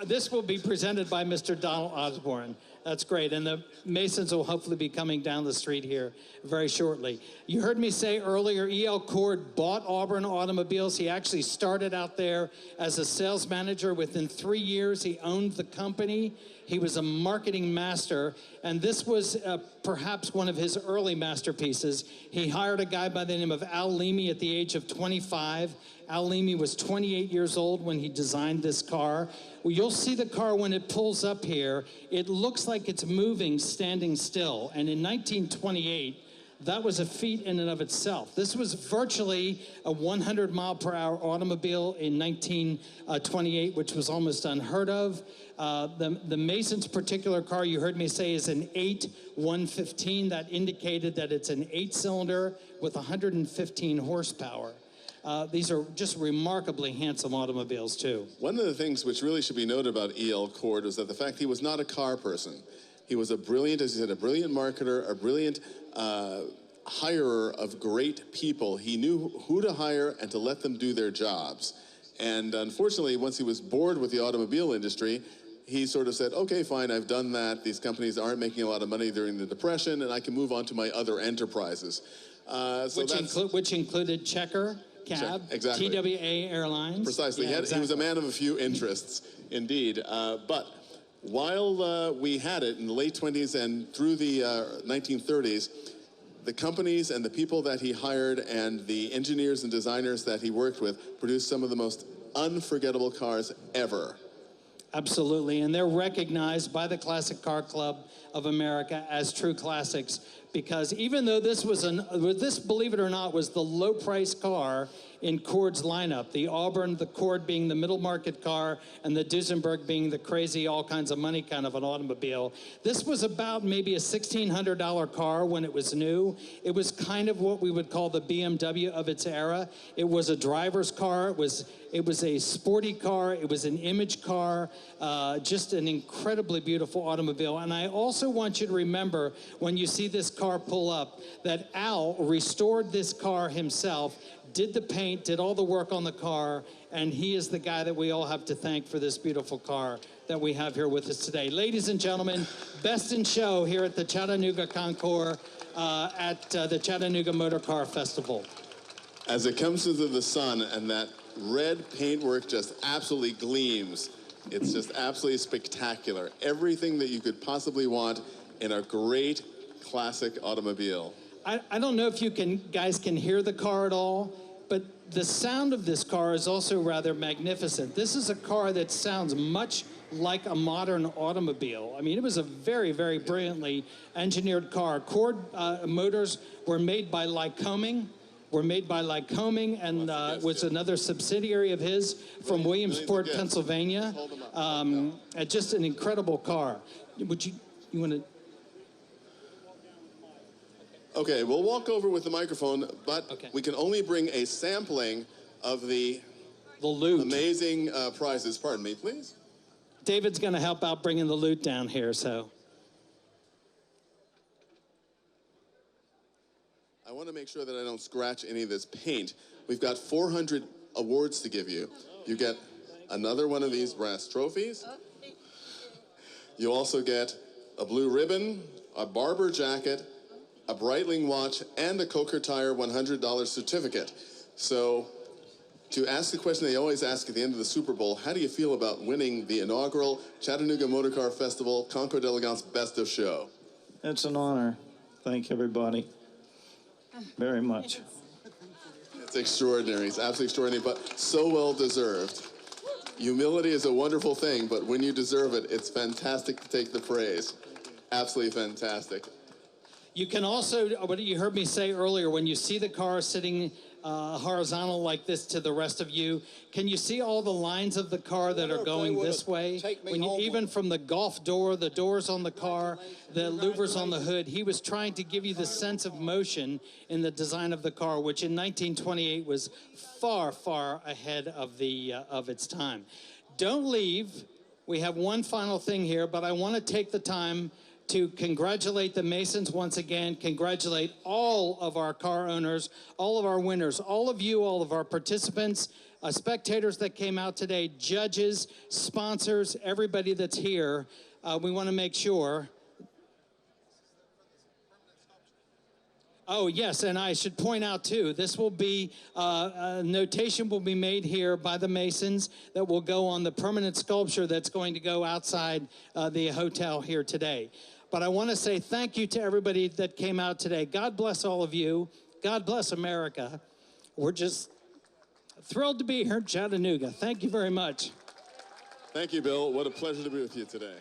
This will be presented by Mr. Donald Osborne. That's great. And the Masons will hopefully be coming down the street here very shortly. You heard me say earlier, E.L. Cord bought Auburn Automobiles. He actually started out there as a sales manager. Within 3 years, he owned the company. He was a marketing master, and this was perhaps one of his early masterpieces. He hired a guy by the name of Al Leamy at the age of 25. Al Leamy was 28 years old when he designed this car. Well, you'll see the car when it pulls up here. It looks like it's moving, standing still. And in 1928, that was a feat in and of itself. This was virtually a 100-mile-per-hour automobile in 1928, which was almost unheard of. The Mason's particular car, you heard me say, is an 8-115. That indicated that it's an 8-cylinder with 115 horsepower. These are just remarkably handsome automobiles, too. One of the things which really should be noted about E.L. Cord was that the fact he was not a car person. He was a brilliant, as he said, a brilliant marketer, a brilliant hirer of great people. He knew who to hire and to let them do their jobs. And unfortunately, once he was bored with the automobile industry, he sort of said, okay, fine, I've done that. These companies aren't making a lot of money during the Depression, and I can move on to my other enterprises. Which included Checker Cab, exactly. TWA Airlines. Precisely. Yeah, He was a man of a few interests, indeed. But while we had it in the late 20s and through the 1930s, the companies and the people that he hired and the engineers and designers that he worked with produced some of the most unforgettable cars ever. Absolutely, and they're recognized by the Classic Car Club of America as true classics, because even though this was this, believe it or not, was the low-price car in Cord's lineup, the Auburn, the Cord being the middle market car, and the Duesenberg being the crazy, all kinds of money kind of an automobile. This was about maybe a $1,600 car when it was new. It was kind of what we would call the BMW of its era. It was a driver's car. It was a sporty car. It was an image car. Just an incredibly beautiful automobile. And I also want you to remember, when you see this car pull up, that Al restored this car himself, did the paint, did all the work on the car, and he is the guy that we all have to thank for this beautiful car that we have here with us today. Ladies and gentlemen, Best in Show here at the Chattanooga Concours at the Chattanooga Motor Car Festival. As it comes into the sun and that red paintwork just absolutely gleams, it's just absolutely spectacular. Everything that you could possibly want in a great classic automobile. I don't know if you guys can hear the car at all, but the sound of this car is also rather magnificent. This is a car that sounds much like a modern automobile. I mean, it was a very, very brilliantly engineered car. Cord motors were made by Lycoming. And was another subsidiary of his from Williamsport, Pennsylvania. Just an incredible car. You want to? Okay, we'll walk over with the microphone, but okay, we can only bring a sampling of the loot. Amazing prizes. Pardon me, please. David's going to help out bringing the loot down here, so. I want to make sure that I don't scratch any of this paint. We've got 400 awards to give you. You get another one of these brass trophies. You also get a blue ribbon, a Barber jacket, a Breitling watch, and a Coker Tire $100 certificate. So, to ask the question they always ask at the end of the Super Bowl, how do you feel about winning the inaugural Chattanooga Motor Car Festival Concours d'Elegance Best of Show? It's an honor. Thank everybody very much. It's extraordinary. It's absolutely extraordinary, but so well deserved. Humility is a wonderful thing, but when you deserve it, it's fantastic to take the praise. Absolutely fantastic. You can also, what you heard me say earlier, when you see the car sitting horizontal like this to the rest of you, can you see all the lines of the car that are going this way? Even from the Golf door, the doors on the car, the louvers on the hood, he was trying to give you the sense of motion in the design of the car, which in 1928 was far, far ahead of its time. Don't leave. We have one final thing here, but I want to take the time to congratulate the Masons once again, congratulate all of our car owners, all of our winners, all of you, all of our participants, spectators that came out today, judges, sponsors, everybody that's here. We want to make sure. Oh, yes, and I should point out, too, this will be, a notation will be made here by the Masons that will go on the permanent sculpture that's going to go outside the hotel here today. But I want to say thank you to everybody that came out today. God bless all of you. God bless America. We're just thrilled to be here in Chattanooga. Thank you very much. Thank you, Bill. What a pleasure to be with you today.